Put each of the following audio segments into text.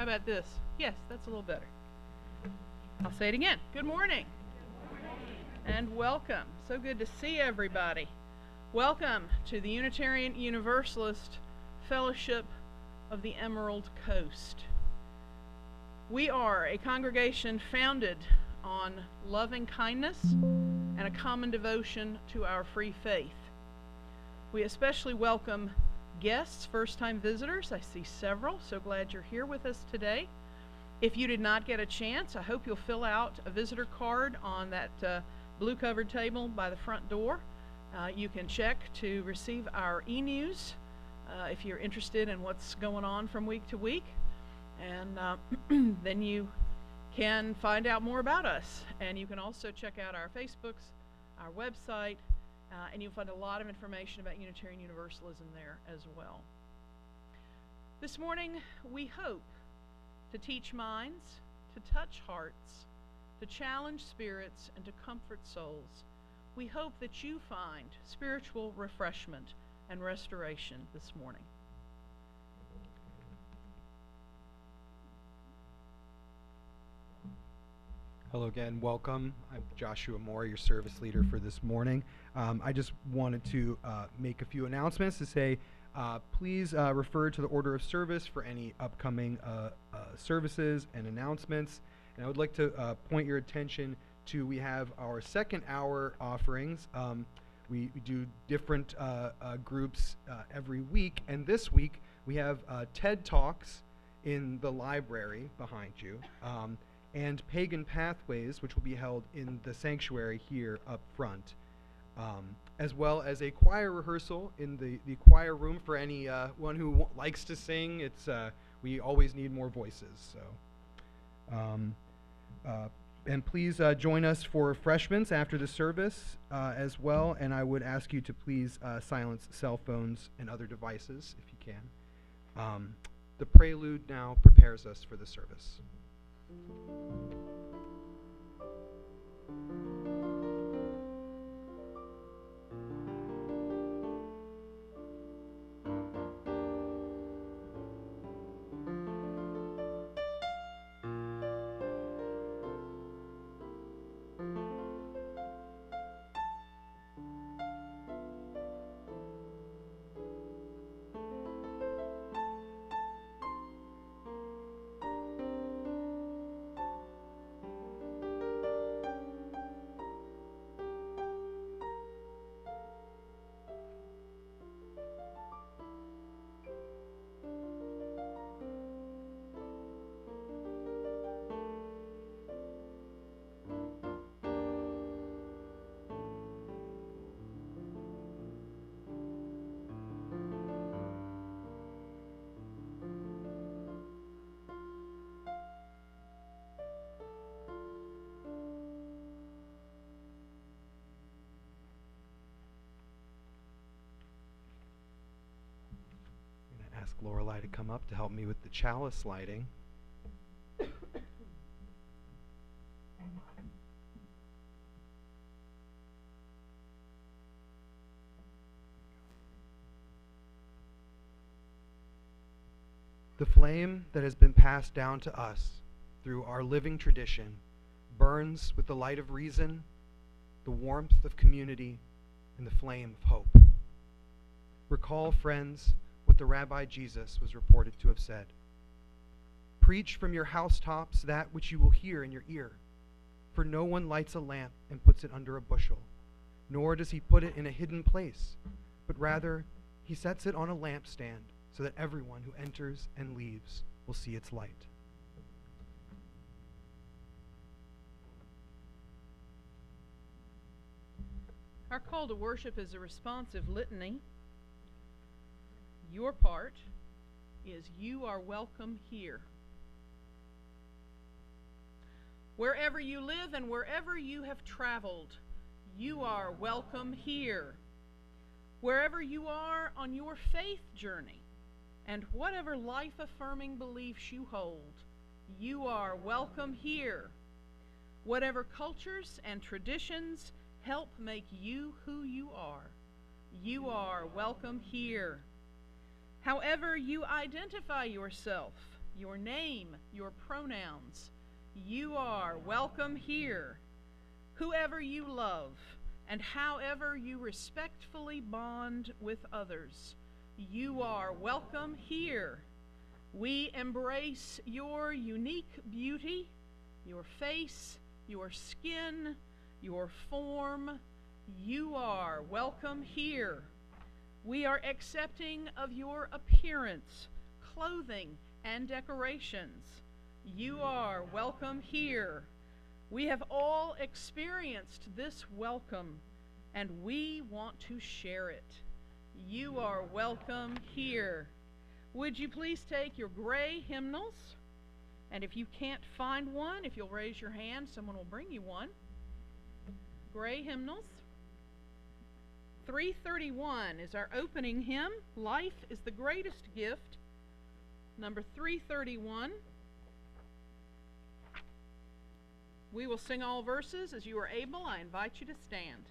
How about this? Yes, that's a little better. I'll say it again. Good morning. And welcome. So good to see everybody. Welcome to the Unitarian Universalist Fellowship of the Emerald Coast. We are a congregation founded on loving kindness and a common devotion to our free faith. We especially welcome guests, first-time visitors. I see several, so glad you're here with us today. If you did not get a chance, I hope you'll fill out a visitor card on that blue-covered table by the front door. You can check to receive our e-news if you're interested in what's going on from week to week. And then you can find out more about us. And you can also check out our Facebooks, our website, and you'll find a lot of information about Unitarian Universalism there as well. This morning, we hope to teach minds, to touch hearts, to challenge spirits, and to comfort souls. We hope that you find spiritual refreshment and restoration this morning. Hello again, welcome. I'm Joshua Moore, your service leader for this morning. I just wanted to make a few announcements to say, please refer to the order of service for any upcoming services and announcements. And I would like to point your attention to, we have our second hour offerings. We do different groups every week, and this week we have TED Talks in the library behind you. And Pagan Pathways, which will be held in the sanctuary here up front, as well as a choir rehearsal in the choir room for anyone who likes to sing. It's we always need more voices. So, and please join us for refreshments after the service as well. And I would ask you to please silence cell phones and other devices if you can. The prelude now prepares us for the service. Ask Lorelei to come up to help me with the chalice lighting. The flame that has been passed down to us through our living tradition burns with the light of reason, the warmth of community, and the flame of hope. Recall, friends, what the Rabbi Jesus was reported to have said. Preach from your housetops that which you will hear in your ear, for no one lights a lamp and puts it under a bushel, nor does he put it in a hidden place, but rather he sets it on a lampstand so that everyone who enters and leaves will see its light. Our call to worship is a responsive litany. Your part is you are welcome here. Wherever you live and wherever you have traveled, you are welcome here. Wherever you are on your faith journey, and whatever life-affirming beliefs you hold, you are welcome here. Whatever cultures and traditions help make you who you are welcome here. However you identify yourself, your name, your pronouns. You are welcome here. Whoever you love and however you respectfully bond with others, you are welcome here. We embrace your unique beauty, your face, your skin, your form. You are welcome here. We are accepting of your appearance, clothing, and decorations. You are welcome here. We have all experienced this welcome, and we want to share it. You are welcome here. Would you please take your gray hymnals? And if you can't find one, if you'll raise your hand, someone will bring you one. Gray hymnals. 331 is our opening hymn. Life is the greatest gift. Number 331. We will sing all verses. As you are able, I invite you to stand.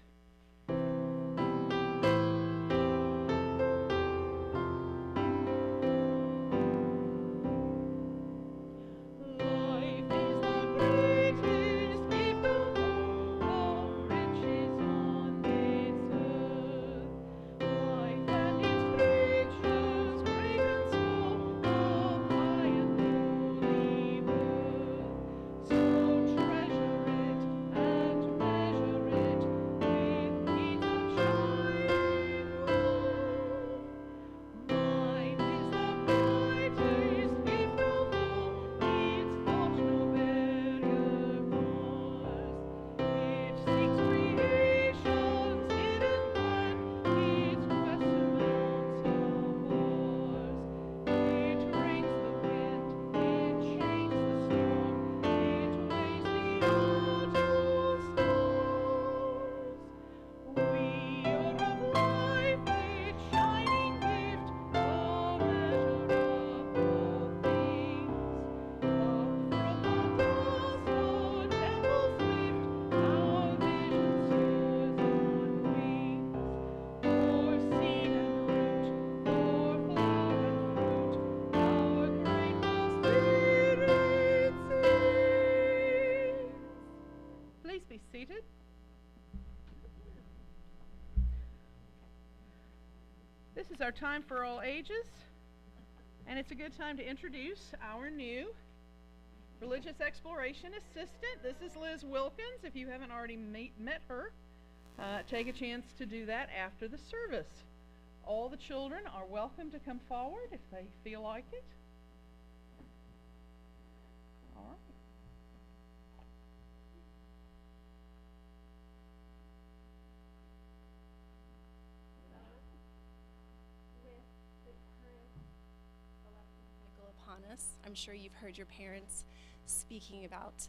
Be seated. This is our time for all ages, and it's a good time to introduce our new religious exploration assistant. This is Liz Wilkins. If you haven't already met her, take a chance to do that after the service. All the children are welcome to come forward if they feel like it. All right. Us. I'm sure you've heard your parents speaking about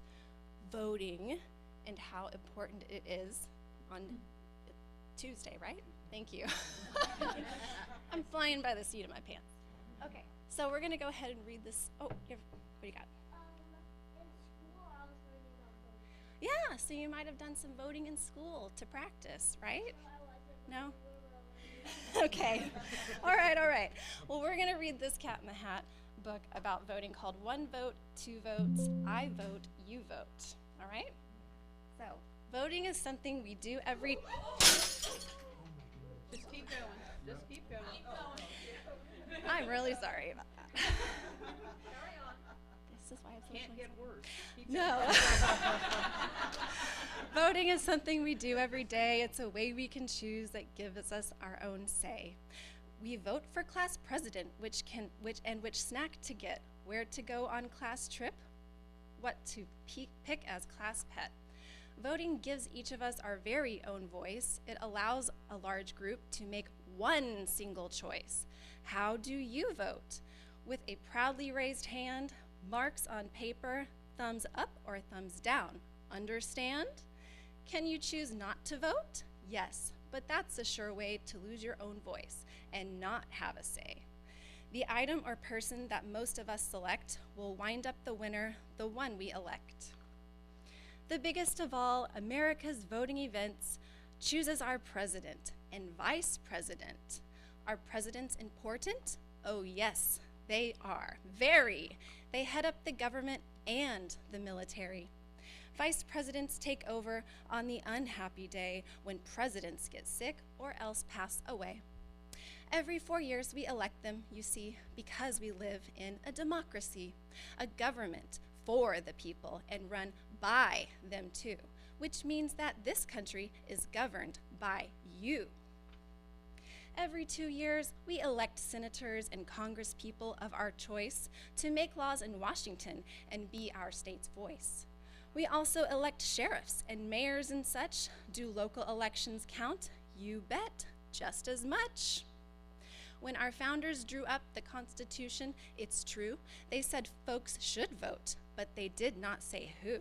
voting and how important it is on Tuesday, right? Thank you. I'm flying by the seat of my pants. Okay, so we're going to go ahead and read this. Oh, what do you got? In school, I was learning about voting. Yeah, so you might have done some voting in school to practice, right? No? Okay. All right. Well, we're going to read this Cat in the Hat book about voting called One Vote, Two Votes, I Vote, You Vote. All right? So, voting is something we do every... Just keep going. Just keep going. I'm really sorry about that. This is why it's Can't get worse. Keep No. Voting is something we do every day. It's a way we can choose that gives us our own say. We vote for class president, which snack to get, where to go on class trip, what to pick as class pet. Voting gives each of us our very own voice. It allows a large group to make one single choice. How do you vote? With a proudly raised hand, marks on paper, thumbs up or thumbs down. Understand? Can you choose not to vote? Yes, but that's a sure way to lose your own voice and not have a say. The item or person that most of us select will wind up the winner, the one we elect. The biggest of all, America's voting events chooses our president and vice president. Are presidents important? Oh yes, They are. Very. They head up the government and the military. Vice presidents take over on the unhappy day when presidents get sick or else pass away. Every 4 years we elect them, you see, because we live in a democracy, a government for the people and run by them too, which means that this country is governed by you. Every 2 years, we elect senators and congresspeople of our choice to make laws in Washington and be our state's voice. We also elect sheriffs and mayors and such. Do local elections count? You bet, just as much. When our founders drew up the Constitution, it's true, they said folks should vote, but they did not say who.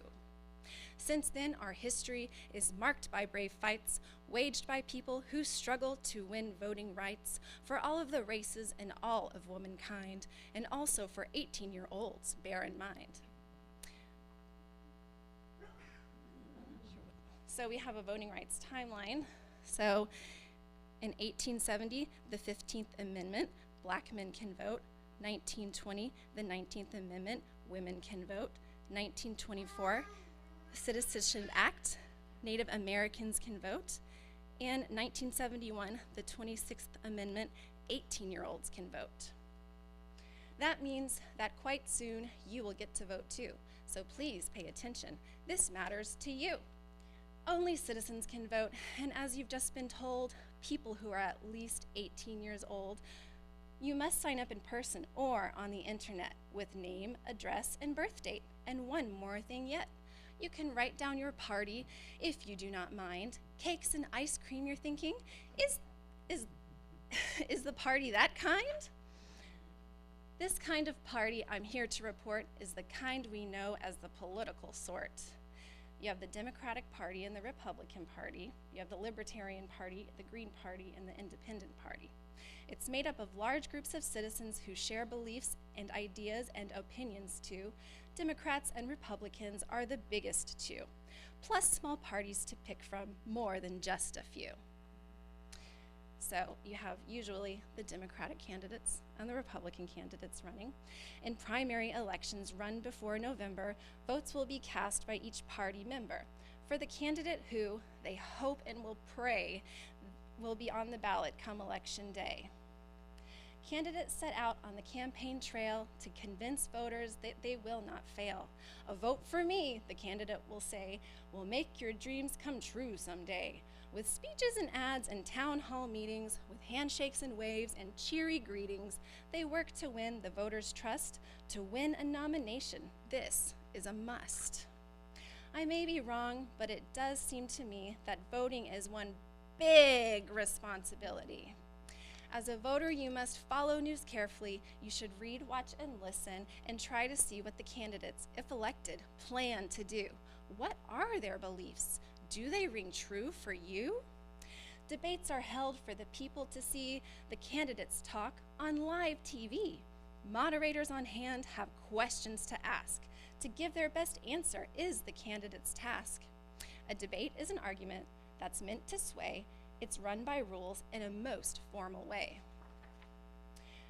Since then, our history is marked by brave fights waged by people who struggle to win voting rights for all of the races and all of womankind, and also for 18-year-olds, bear in mind. So we have a voting rights timeline. So in 1870, the 15th Amendment, black men can vote. 1920, the 19th Amendment, women can vote. 1924, Citizenship Act, Native Americans can vote. And 1971, the 26th Amendment, 18-year-olds can vote. That means that quite soon you will get to vote too. So please pay attention. This matters to you. Only citizens can vote, and as you've just been told, people who are at least 18 years old, you must sign up in person or on the internet with name, address, and birth date. And one more thing yet. You can write down your party if you do not mind. Cakes and ice cream, you're thinking? Is the party that kind? This kind of party I'm here to report is the kind we know as the political sort. You have the Democratic Party and the Republican Party. You have the Libertarian Party, the Green Party, and the Independent Party. It's made up of large groups of citizens who share beliefs and ideas and opinions too. Democrats and Republicans are the biggest two, plus small parties to pick from, more than just a few. So you have usually the Democratic candidates and the Republican candidates running. In primary elections run before November, votes will be cast by each party member for the candidate who they hope and will pray will be on the ballot come election day. Candidates set out on the campaign trail to convince voters that they will not fail. A vote for me, the candidate will say, will make your dreams come true someday. With speeches and ads and town hall meetings, with handshakes and waves and cheery greetings, they work to win the voters' trust, to win a nomination. This is a must. I may be wrong, but it does seem to me that voting is one big responsibility. As a voter, you must follow news carefully. You should read, watch, and listen, and try to see what the candidates, if elected, plan to do. What are their beliefs? Do they ring true for you? Debates are held for the people to see. The candidates talk on live TV. Moderators on hand have questions to ask. To give their best answer is the candidate's task. A debate is an argument that's meant to sway. It's run by rules in a most formal way.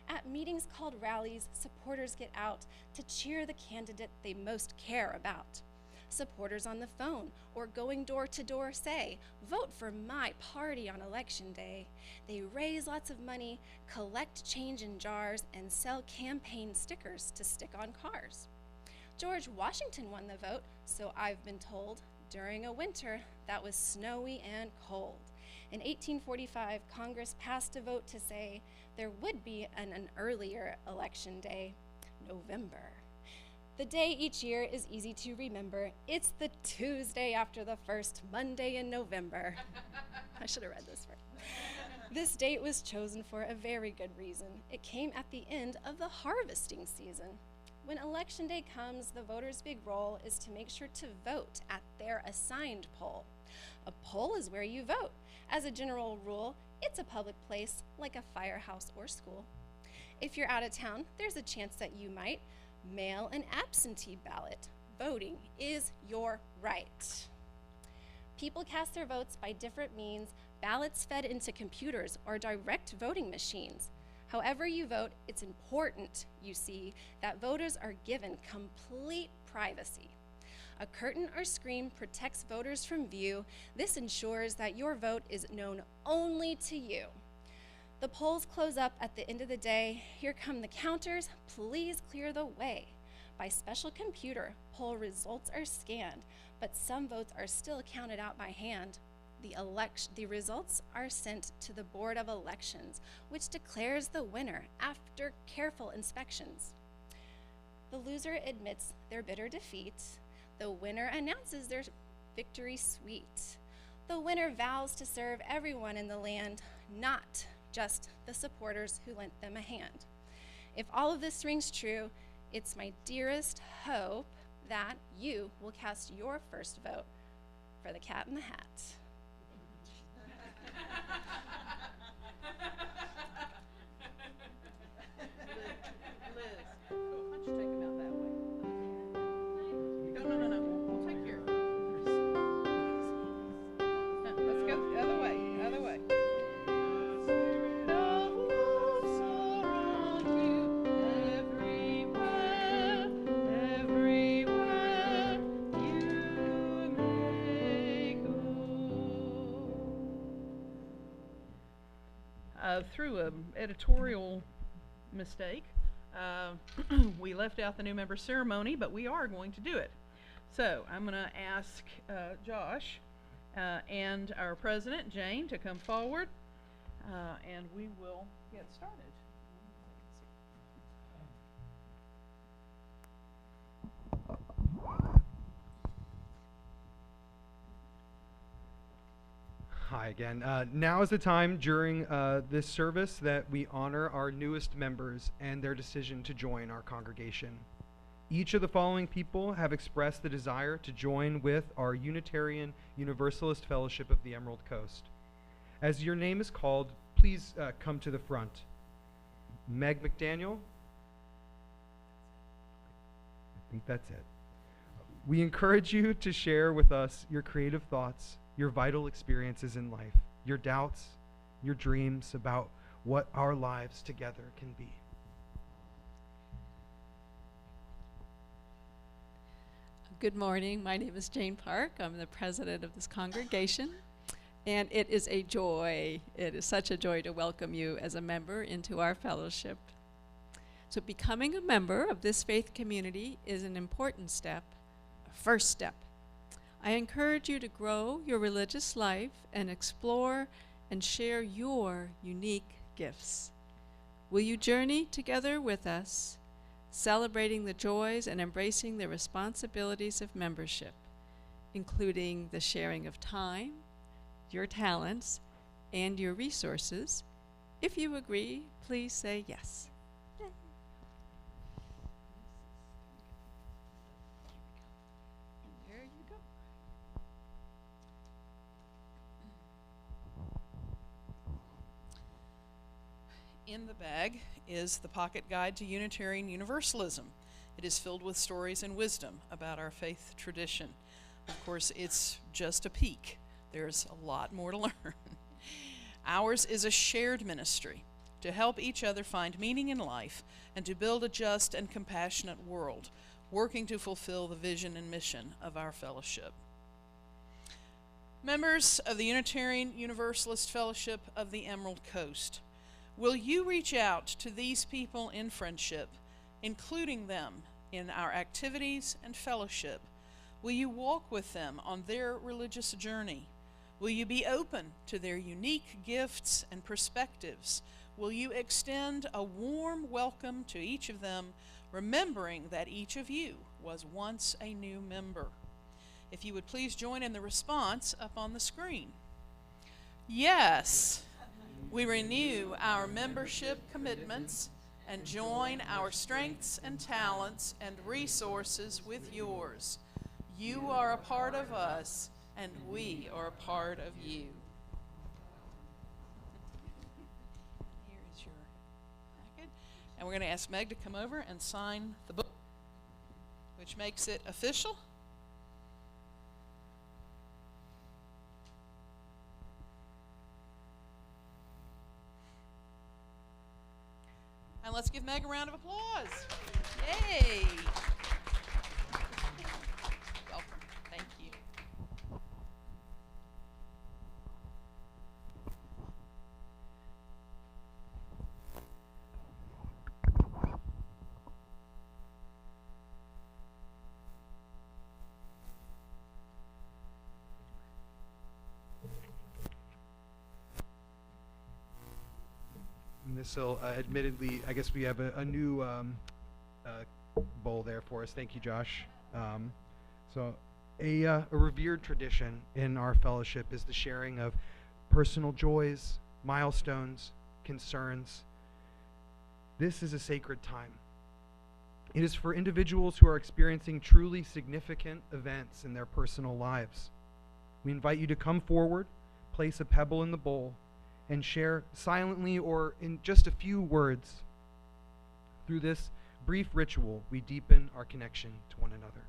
At meetings called rallies, supporters get out to cheer the candidate they most care about. Supporters on the phone or going door to door say, vote for my party on election day. They raise lots of money, collect change in jars, and sell campaign stickers to stick on cars. George Washington won the vote, so I've been told, during a winter that was snowy and cold. In 1845, Congress passed a vote to say there would be an earlier election day, November. The day each year is easy to remember. It's the Tuesday after the first Monday in November. I should have read this first. This date was chosen for a very good reason. It came at the end of the harvesting season. When election day comes, the voters' big role is to make sure to vote at their assigned poll. A poll is where you vote. As a general rule, it's a public place like a firehouse or school. If you're out of town, there's a chance that you might mail an absentee ballot. Voting is your right. People cast their votes by different means, ballots fed into computers or direct voting machines. However you vote, it's important, you see, that voters are given complete privacy. A curtain or screen protects voters from view. This ensures that your vote is known only to you. The polls close up at the end of the day. Here come the counters. Please clear the way. By special computer, poll results are scanned, but some votes are still counted out by hand. The results are sent to the Board of Elections, which declares the winner after careful inspections. The loser admits their bitter defeat. The winner announces their victory sweet. The winner vows to serve everyone in the land, not just the supporters who lent them a hand. If all of this rings true, it's my dearest hope that you will cast your first vote for the Cat in the Hat. Liz, why don't you take him out that way? No. We'll take care of it. Let's go the other way. Through an editorial mistake, we left out the new member ceremony, but we are going to do it. So I'm going to ask Josh and our president, Jane, to come forward, and we will get started. Hi again. Now is the time during this service that we honor our newest members and their decision to join our congregation. Each of the following people have expressed the desire to join with our Unitarian Universalist Fellowship of the Emerald Coast. As your name is called, please come to the front. Meg McDaniel. I think that's it. We encourage you to share with us your creative thoughts, your vital experiences in life, your doubts, your dreams about what our lives together can be. Good morning. My name is Jane Park. I'm the president of this congregation, and it is a joy. It is such a joy to welcome you as a member into our fellowship. So becoming a member of this faith community is an important step, a first step. I encourage you to grow your religious life and explore and share your unique gifts. Will you journey together with us, celebrating the joys and embracing the responsibilities of membership, including the sharing of time, your talents, and your resources? If you agree, please say yes. There you go. In the bag is the Pocket Guide to Unitarian Universalism. It is filled with stories and wisdom about our faith tradition. Of course, it's just a peek. There's a lot more to learn. Ours is a shared ministry to help each other find meaning in life and to build a just and compassionate world, working to fulfill the vision and mission of our fellowship. Members of the Unitarian Universalist Fellowship of the Emerald Coast, will you reach out to these people in friendship, including them in our activities and fellowship? Will you walk with them on their religious journey? Will you be open to their unique gifts and perspectives? Will you extend a warm welcome to each of them, remembering that each of you was once a new member? If you would please join in the response up on the screen. Yes. We renew our membership commitments and join our strengths and talents and resources with yours. You are a part of us, and we are a part of you. Here is your packet. And we're going to ask Meg to come over and sign the book, which makes it official. And let's give Meg a round of applause. Yay! Welcome. Thank you. And this will, admittedly, I guess we have a new bowl there for us. Thank you, Josh. A revered tradition in our fellowship is the sharing of personal joys, milestones, concerns. This is a sacred time. It is for individuals who are experiencing truly significant events in their personal lives. We invite you to come forward, place a pebble in the bowl, and share silently or in just a few words. Through this brief ritual, we deepen our connection to one another.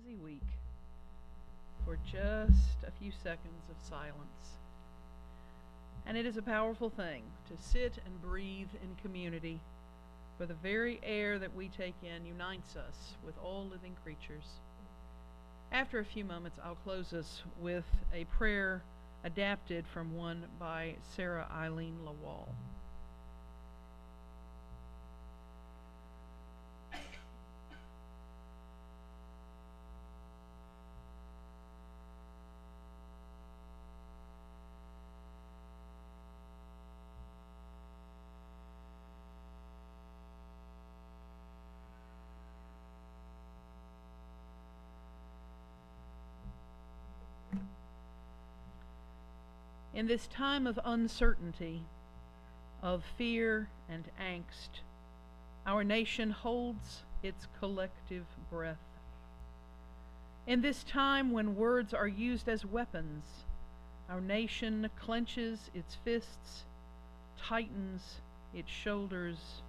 Busy week for just a few seconds of silence. And it is a powerful thing to sit and breathe in community, for the very air that we take in unites us with all living creatures. After a few moments, I'll close us with a prayer adapted from one by Sarah Eileen Lawal. In this time of uncertainty, of fear and angst, our nation holds its collective breath. In this time when words are used as weapons, our nation clenches its fists, tightens its shoulders.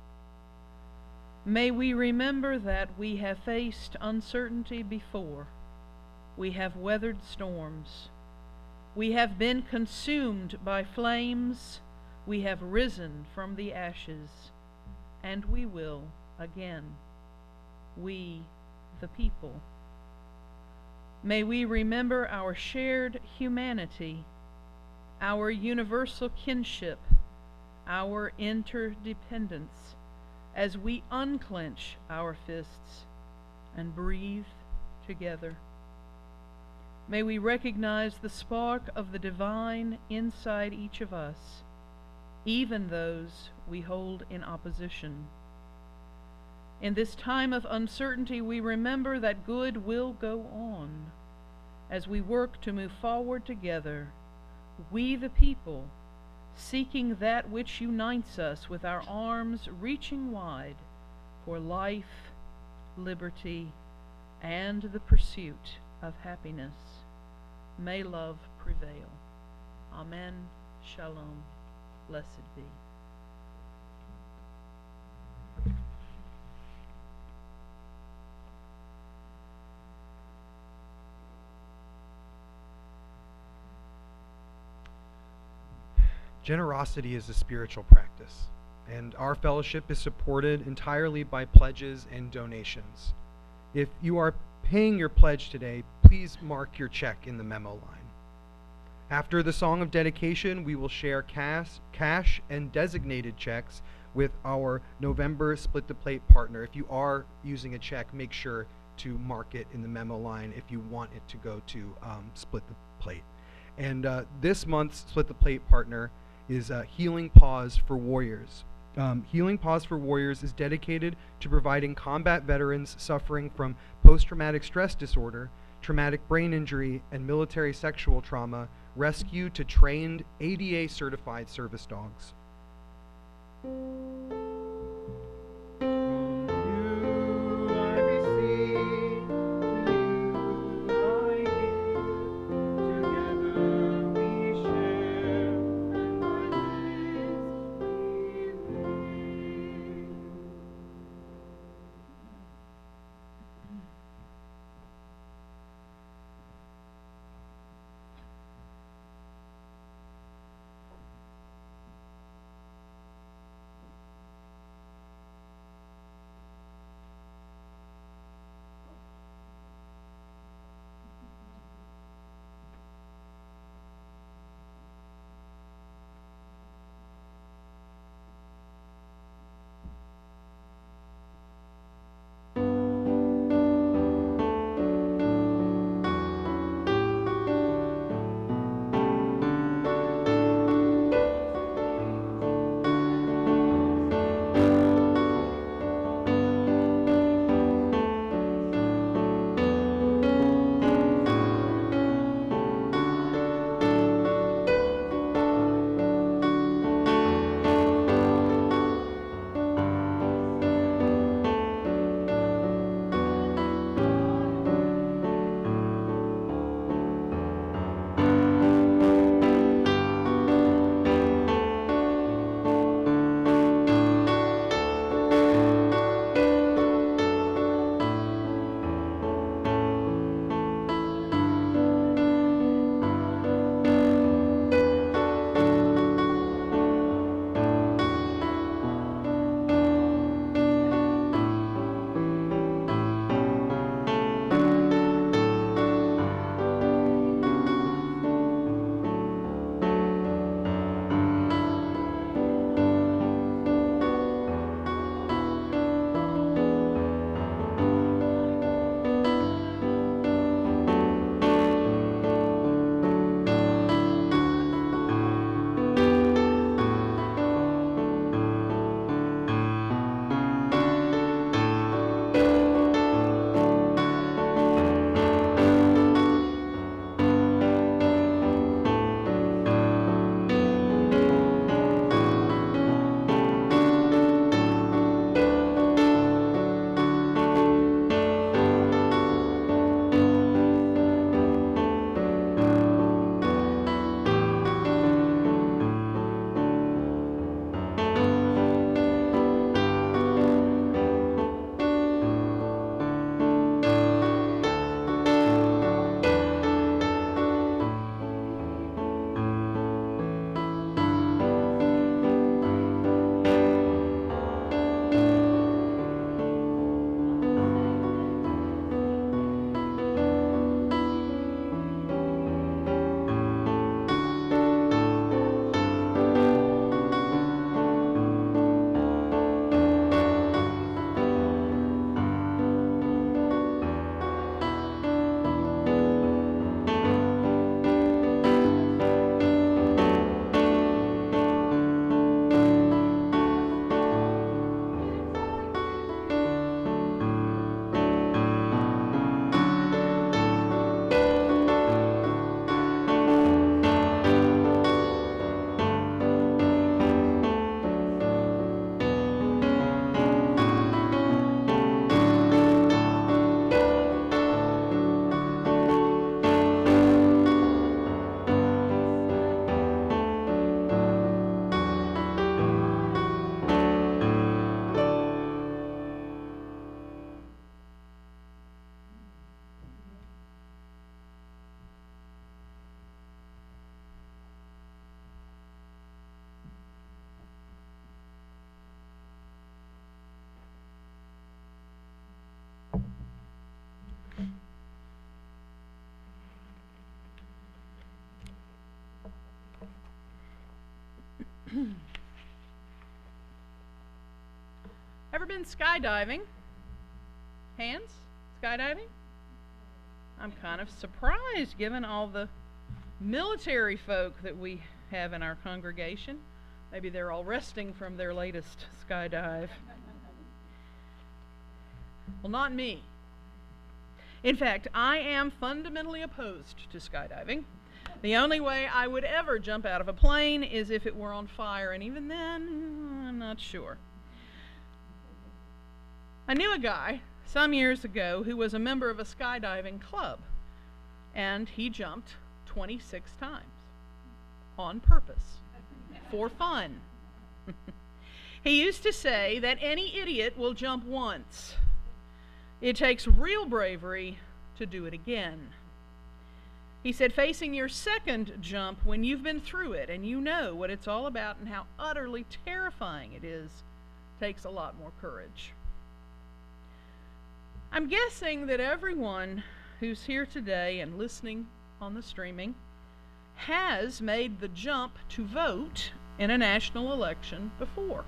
May we remember that we have faced uncertainty before. We have weathered storms. We have been consumed by flames. We have risen from the ashes. And we will again. We, the people. May we remember our shared humanity, our universal kinship, our interdependence, as we unclench our fists and breathe together. May we recognize the spark of the divine inside each of us, even those we hold in opposition. In this time of uncertainty, we remember that good will go on as we work to move forward together, we the people, seeking that which unites us with our arms reaching wide for life, liberty, and the pursuit of happiness. May love prevail. Amen. Shalom. Blessed be. Generosity is a spiritual practice, and our fellowship is supported entirely by pledges and donations. If you are paying your pledge today, please mark your check in the memo line. After the song of dedication, we will share cash and designated checks with our November Split the Plate partner. If you are using a check, make sure to mark it in the memo line if you want it to go to Split the Plate. And this month's Split the Plate partner is Healing Paws for Warriors. Healing Paws for Warriors is dedicated to providing combat veterans suffering from post-traumatic stress disorder, traumatic brain injury, and military sexual trauma rescue to trained ADA-certified service dogs. Ever been skydiving? Hands? Skydiving? I'm kind of surprised given all the military folk that we have in our congregation. Maybe they're all resting from their latest skydive. Well, not me. In fact, I am fundamentally opposed to skydiving. The only way I would ever jump out of a plane is if it were on fire, and even then, I'm not sure. I knew a guy some years ago who was a member of a skydiving club, and he jumped 26 times on purpose for fun. He used to say that any idiot will jump once. It takes real bravery to do it again. He said facing your second jump when you've been through it and you know what it's all about and how utterly terrifying it is takes a lot more courage. I'm guessing that everyone who's here today and listening on the streaming has made the jump to vote in a national election before.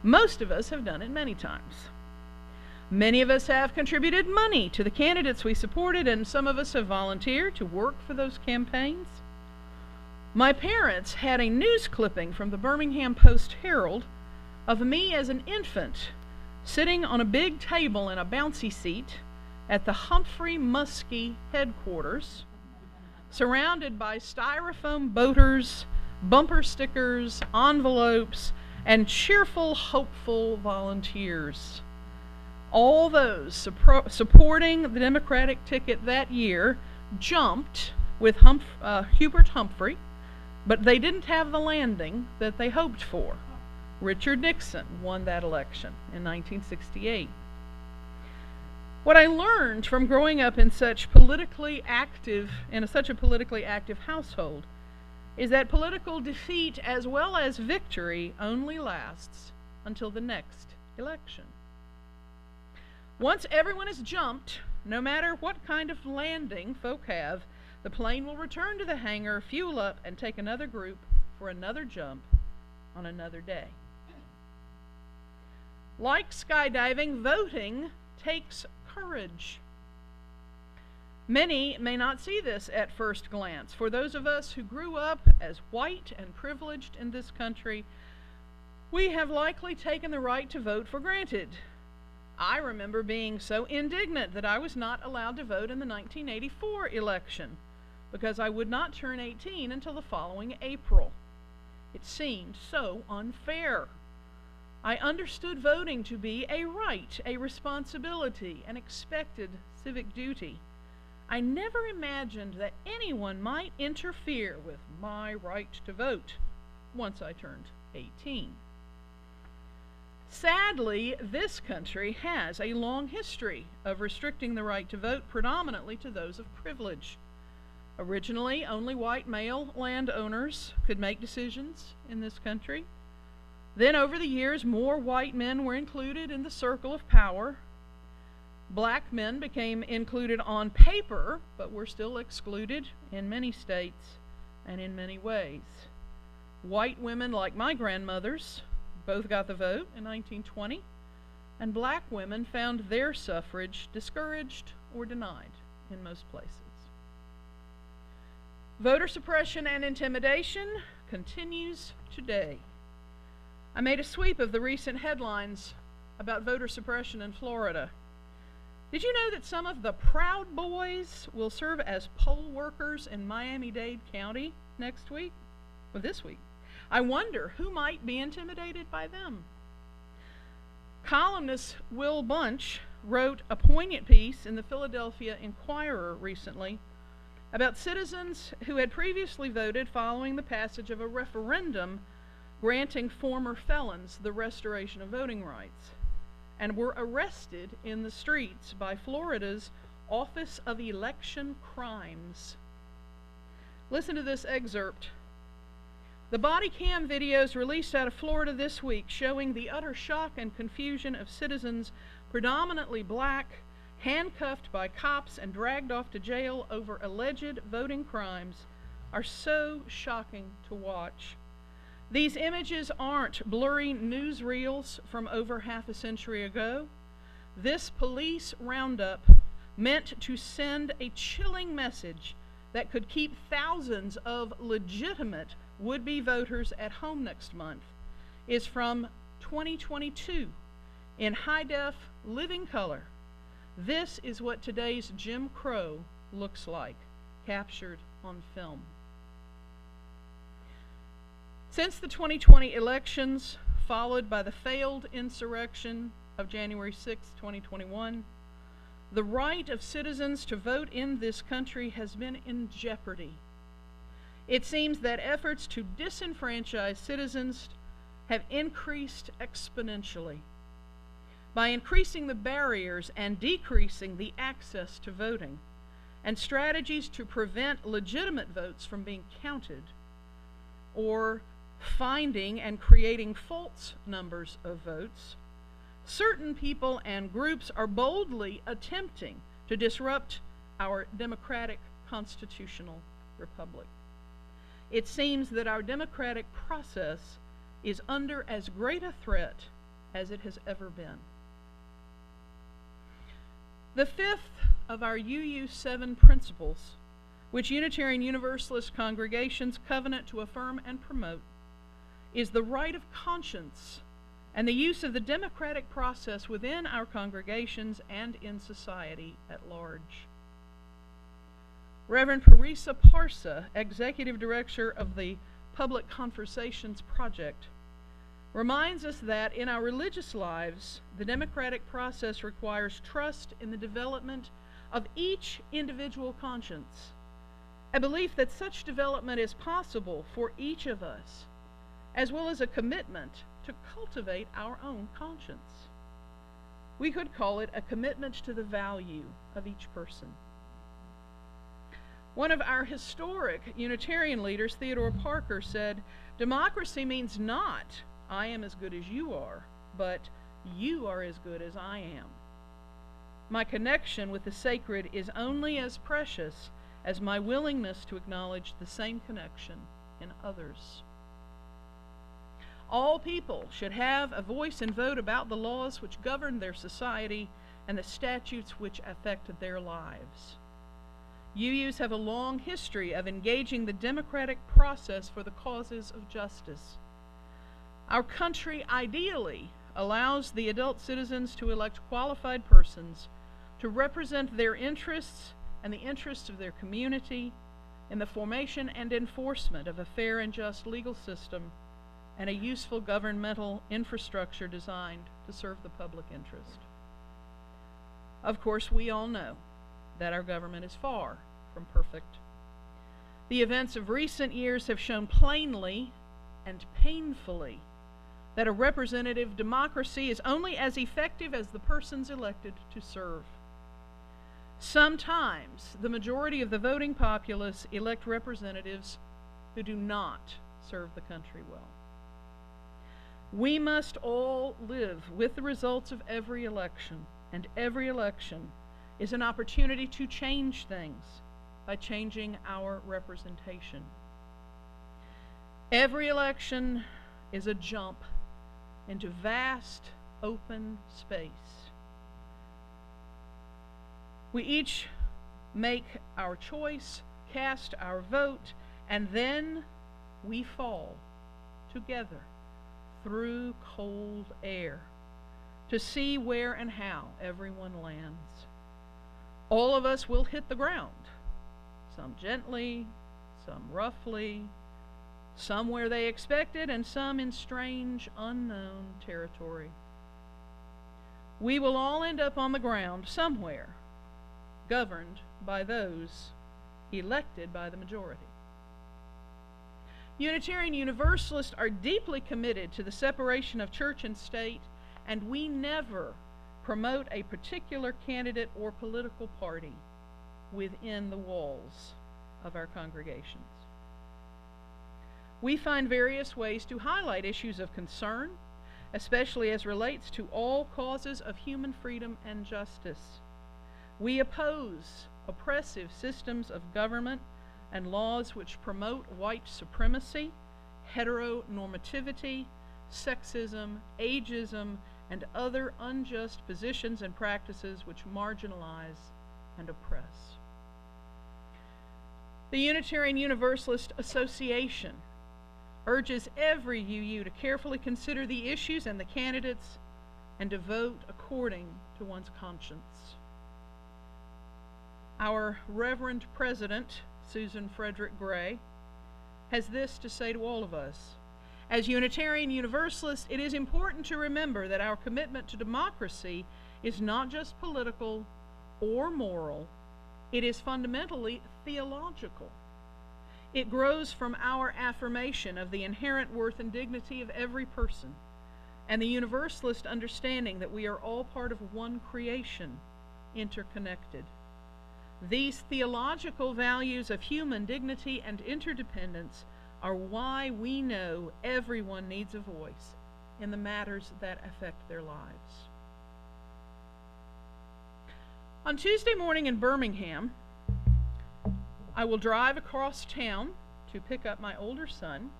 Most of us have done it many times. Many of us have contributed money to the candidates we supported, and some of us have volunteered to work for those campaigns. My parents had a news clipping from the Birmingham Post-Herald of me as an infant sitting on a big table in a bouncy seat at the Humphrey Muskie headquarters, surrounded by styrofoam boaters, bumper stickers, envelopes, and cheerful, hopeful volunteers. All those supporting the Democratic ticket that year jumped with Hubert Humphrey, but they didn't have the landing that they hoped for. Richard Nixon won that election in 1968. What I learned from growing up in such a politically active household is that political defeat as well as victory only lasts until the next election. Once everyone has jumped, no matter what kind of landing folk have, the plane will return to the hangar, fuel up, and take another group for another jump on another day. Like skydiving, voting takes courage. Many may not see this at first glance. For those of us who grew up as white and privileged in this country, we have likely taken the right to vote for granted. I remember being so indignant that I was not allowed to vote in the 1984 election because I would not turn 18 until the following April. It seemed so unfair. I understood voting to be a right, a responsibility, an expected civic duty. I never imagined that anyone might interfere with my right to vote once I turned 18. Sadly, this country has a long history of restricting the right to vote predominantly to those of privilege. Originally, only white male landowners could make decisions in this country. Then, over the years, more white men were included in the circle of power. Black men became included on paper, but were still excluded in many states and in many ways. White women, like my grandmothers, both got the vote in 1920, and black women found their suffrage discouraged or denied in most places. Voter suppression and intimidation continues today. I made a sweep of the recent headlines about voter suppression in Florida. Did you know that some of the Proud Boys will serve as poll workers in Miami-Dade County next week? Well, this week. I wonder who might be intimidated by them. Columnist Will Bunch wrote a poignant piece in the Philadelphia Inquirer recently about citizens who had previously voted following the passage of a referendum granting former felons the restoration of voting rights, and were arrested in the streets by Florida's Office of Election Crimes. Listen to this excerpt. The body cam videos released out of Florida this week showing the utter shock and confusion of citizens, predominantly black, handcuffed by cops and dragged off to jail over alleged voting crimes, are so shocking to watch. These images aren't blurry newsreels from over half a century ago. This police roundup meant to send a chilling message that could keep thousands of legitimate would-be voters at home next month is from 2022 in high-def living color. This is what today's Jim Crow looks like, captured on film. Since the 2020 elections, followed by the failed insurrection of January 6, 2021, the right of citizens to vote in this country has been in jeopardy. It seems that efforts to disenfranchise citizens have increased exponentially. By increasing the barriers and decreasing the access to voting, and strategies to prevent legitimate votes from being counted, or finding and creating false numbers of votes, certain people and groups are boldly attempting to disrupt our democratic constitutional republic. It seems that our democratic process is under as great a threat as it has ever been. The fifth of our UU7 principles, which Unitarian Universalist congregations covenant to affirm and promote, is the right of conscience and the use of the democratic process within our congregations and in society at large. Reverend Parisa Parsa, Executive Director of the Public Conversations Project, reminds us that in our religious lives, the democratic process requires trust in the development of each individual conscience, a belief that such development is possible for each of us, as well as a commitment to cultivate our own conscience. We could call it a commitment to the value of each person. One of our historic Unitarian leaders, Theodore Parker, said, "Democracy means not, I am as good as you are, but you are as good as I am. My connection with the sacred is only as precious as my willingness to acknowledge the same connection in others." All people should have a voice and vote about the laws which govern their society and the statutes which affect their lives. UUs have a long history of engaging the democratic process for the causes of justice. Our country ideally allows the adult citizens to elect qualified persons to represent their interests and the interests of their community in the formation and enforcement of a fair and just legal system and a useful governmental infrastructure designed to serve the public interest. Of course, we all know that our government is far from perfect. The events of recent years have shown plainly and painfully that a representative democracy is only as effective as the persons elected to serve. Sometimes the majority of the voting populace elect representatives who do not serve the country well. We must all live with the results of every election, and every election is an opportunity to change things by changing our representation. Every election is a jump into vast, open space. We each make our choice, cast our vote, and then we fall together through cold air to see where and how everyone lands. All of us will hit the ground, some gently, some roughly, some where they expected, and some in strange, unknown territory. We will all end up on the ground somewhere, governed by those elected by the majority. Unitarian Universalists are deeply committed to the separation of church and state, and we never promote a particular candidate or political party within the walls of our congregations. We find various ways to highlight issues of concern, especially as relates to all causes of human freedom and justice. We oppose oppressive systems of government and laws which promote white supremacy, heteronormativity, sexism, ageism, and other unjust positions and practices which marginalize and oppress. The Unitarian Universalist Association urges every UU to carefully consider the issues and the candidates and to vote according to one's conscience. Our Reverend President, Susan Frederick Gray, has this to say to all of us. As Unitarian Universalists, it is important to remember that our commitment to democracy is not just political or moral, it is fundamentally theological. It grows from our affirmation of the inherent worth and dignity of every person, and the Universalist understanding that we are all part of one creation, interconnected. These theological values of human dignity and interdependence are why we know everyone needs a voice in the matters that affect their lives. On Tuesday morning in Birmingham, I will drive across town to pick up my older son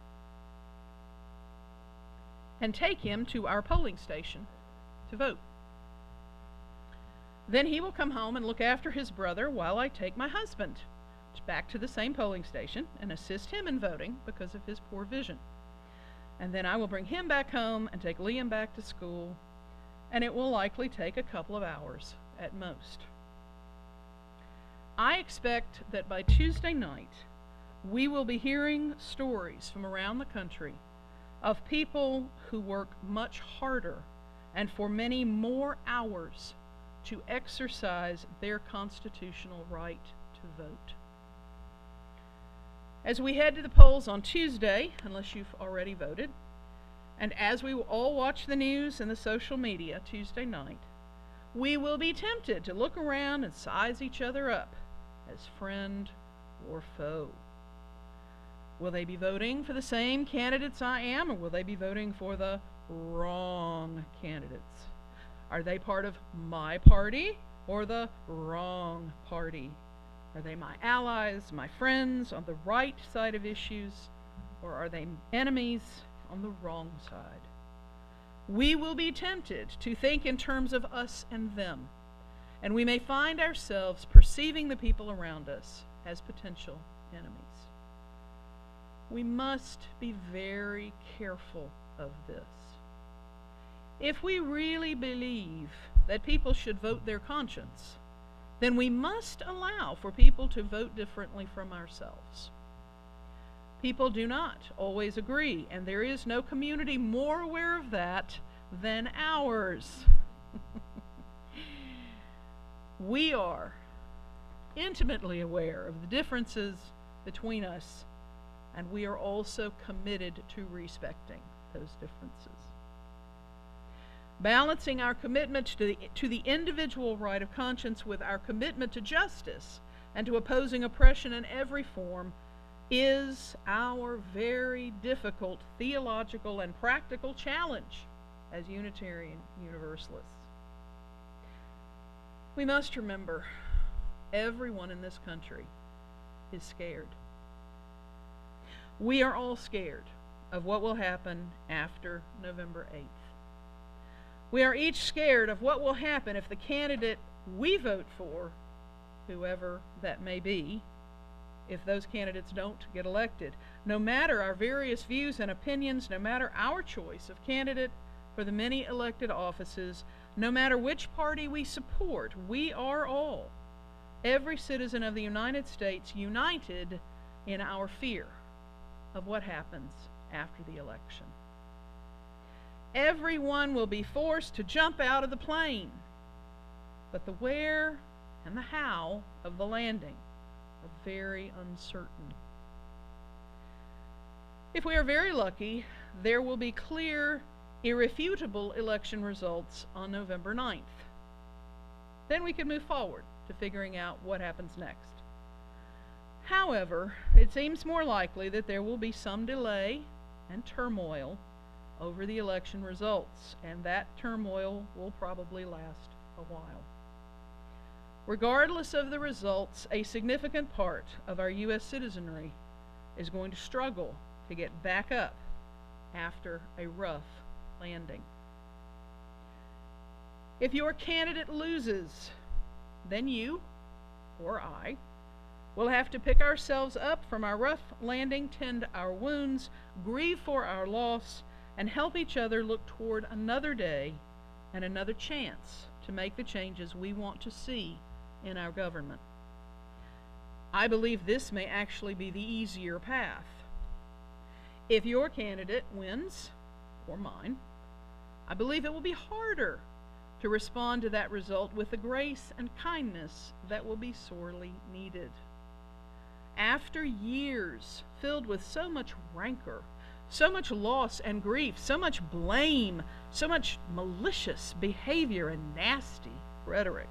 and take him to our polling station to vote. Then he will come home and look after his brother while I take my husband back to the same polling station and assist him in voting because of his poor vision. And then I will bring him back home and take Liam back to school, and it will likely take a couple of hours at most. I expect that by Tuesday night, we will be hearing stories from around the country of people who work much harder and for many more hours to exercise their constitutional right to vote. As we head to the polls on Tuesday, unless you've already voted, and as we all watch the news and the social media Tuesday night, we will be tempted to look around and size each other up as friend or foe. Will they be voting for the same candidates I am, or will they be voting for the wrong candidates? Are they part of my party or the wrong party? Are they my allies, my friends on the right side of issues, or are they enemies on the wrong side? We will be tempted to think in terms of us and them, and we may find ourselves perceiving the people around us as potential enemies. We must be very careful of this. If we really believe that people should vote their conscience, then we must allow for people to vote differently from ourselves. People do not always agree, and there is no community more aware of that than ours. We are intimately aware of the differences between us, and we are also committed to respecting those differences. Balancing our commitment to the individual right of conscience with our commitment to justice and to opposing oppression in every form is our very difficult theological and practical challenge as Unitarian Universalists. We must remember, everyone in this country is scared. We are all scared of what will happen after November 8th. We are each scared of what will happen if the candidate we vote for, whoever that may be, if those candidates don't get elected. No matter our various views and opinions, no matter our choice of candidate for the many elected offices, no matter which party we support, we are all, every citizen of the United States, united in our fear of what happens after the election. Everyone will be forced to jump out of the plane, but the where and the how of the landing are very uncertain. If we are very lucky, there will be clear, irrefutable election results on November 9th. Then we can move forward to figuring out what happens next. However, it seems more likely that there will be some delay and turmoil over the election results, and that turmoil will probably last a while. Regardless of the results, a significant part of our U.S. citizenry is going to struggle to get back up after a rough landing. If your candidate loses, then you, or I, will have to pick ourselves up from our rough landing, tend our wounds, grieve for our loss, and help each other look toward another day and another chance to make the changes we want to see in our government. I believe this may actually be the easier path. If your candidate wins, or mine, I believe it will be harder to respond to that result with the grace and kindness that will be sorely needed. After years filled with so much rancor, so much loss and grief, so much blame, so much malicious behavior and nasty rhetoric,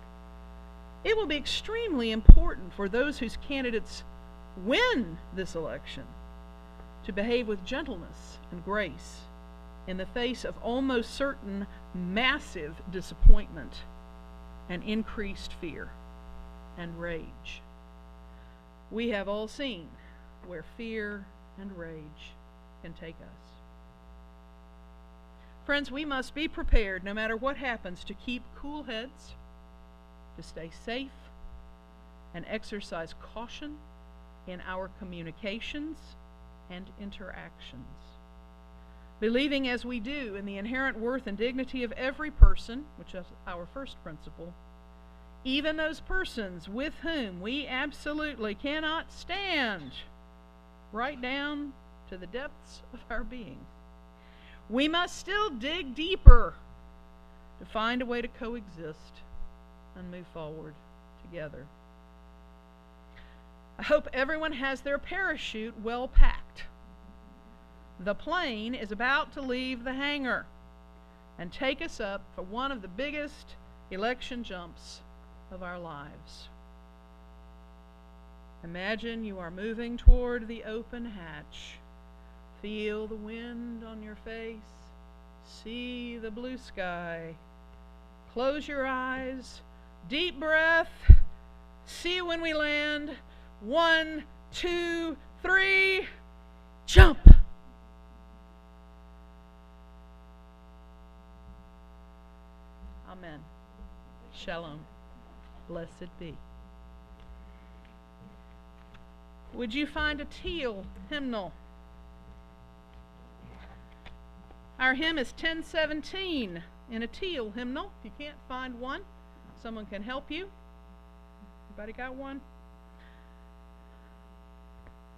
it will be extremely important for those whose candidates win this election to behave with gentleness and grace in the face of almost certain massive disappointment and increased fear and rage. We have all seen where fear and rage can take us. Friends, we must be prepared no matter what happens to keep cool heads, to stay safe, and exercise caution in our communications and interactions. Believing as we do in the inherent worth and dignity of every person, which is our first principle, even those persons with whom we absolutely cannot stand, right down to the depths of our being, we must still dig deeper to find a way to coexist and move forward together. I hope everyone has their parachute well packed. The plane is about to leave the hangar and take us up for one of the biggest election jumps of our lives. Imagine you are moving toward the open hatch. Feel the wind on your face. See the blue sky. Close your eyes. Deep breath. See when we land. 1, 2, 3. Jump! Amen. Shalom. Blessed be. Would you find a teal hymnal? Our hymn is 1017 in a teal hymnal. If you can't find one, someone can help you. Everybody got one?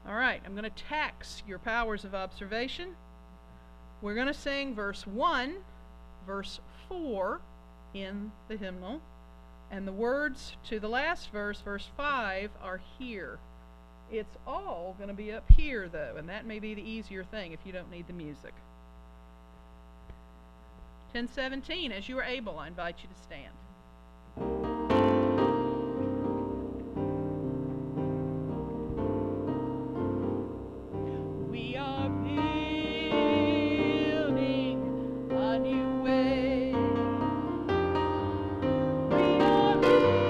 All right, I'm going to tax your powers of observation. We're going to sing verse 1, verse 4 in the hymnal, and the words to the last verse, verse 5, are here. It's all going to be up here, though, and that may be the easier thing if you don't need the music. 1017, as you are able, I invite you to stand. We are building a new way. We are building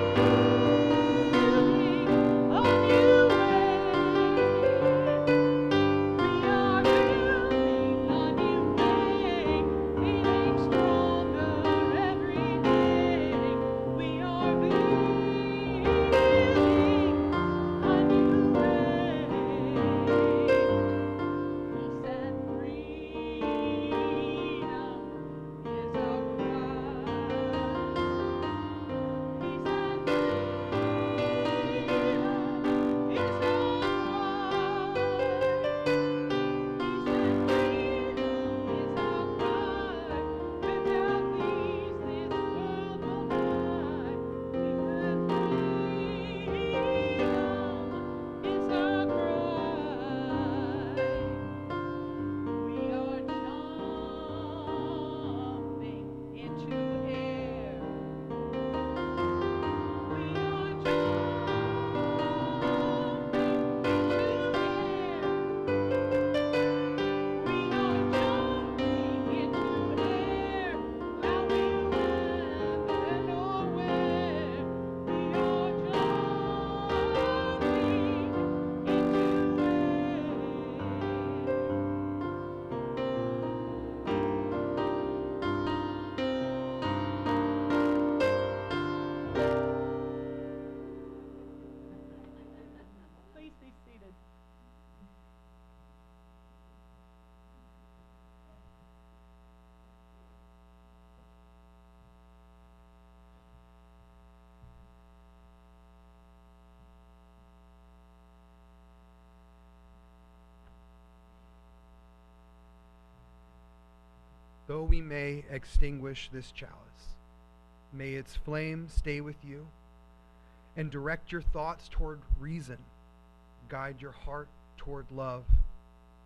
a new way. We are building a new way, feeling stronger every day. though we may extinguish this chalice, may its flame stay with you, and direct your thoughts toward reason, guide your heart toward love,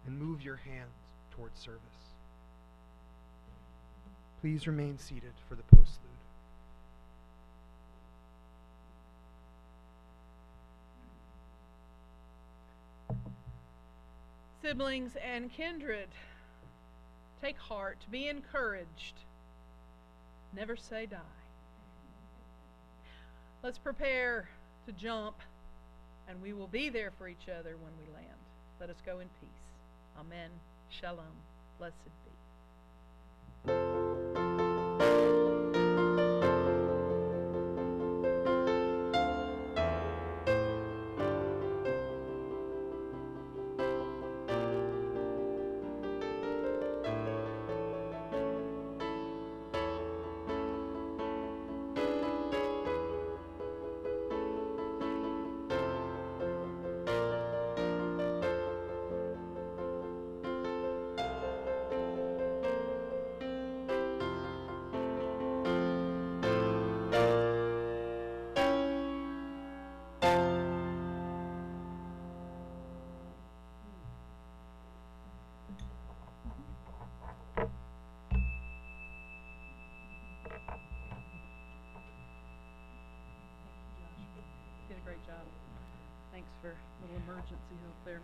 and move your hands toward service. Please remain seated for the postlude. Siblings and kindred, take heart, be encouraged. Never say die. Let's prepare to jump, and we will be there for each other when we land. Let us go in peace. Amen. Shalom. Blessed be. Did a great job. Thanks for a little emergency help there.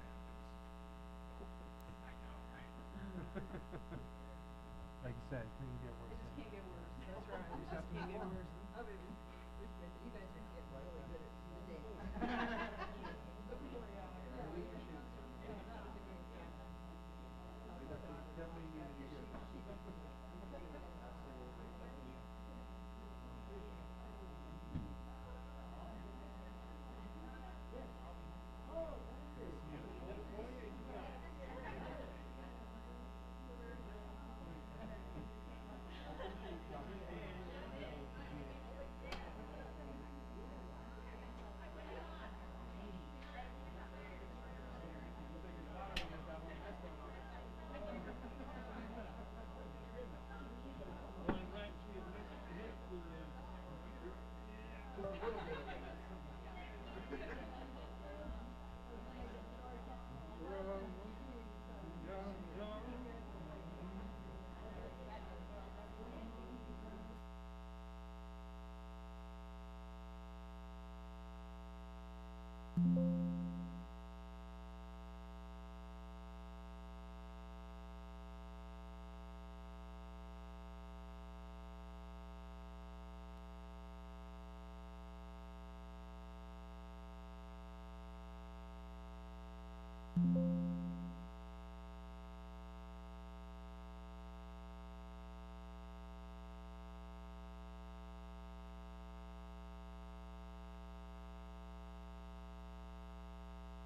I know, right? Like you said, it couldn't get worse. It just can't get worse. That's right. It just can't get worse.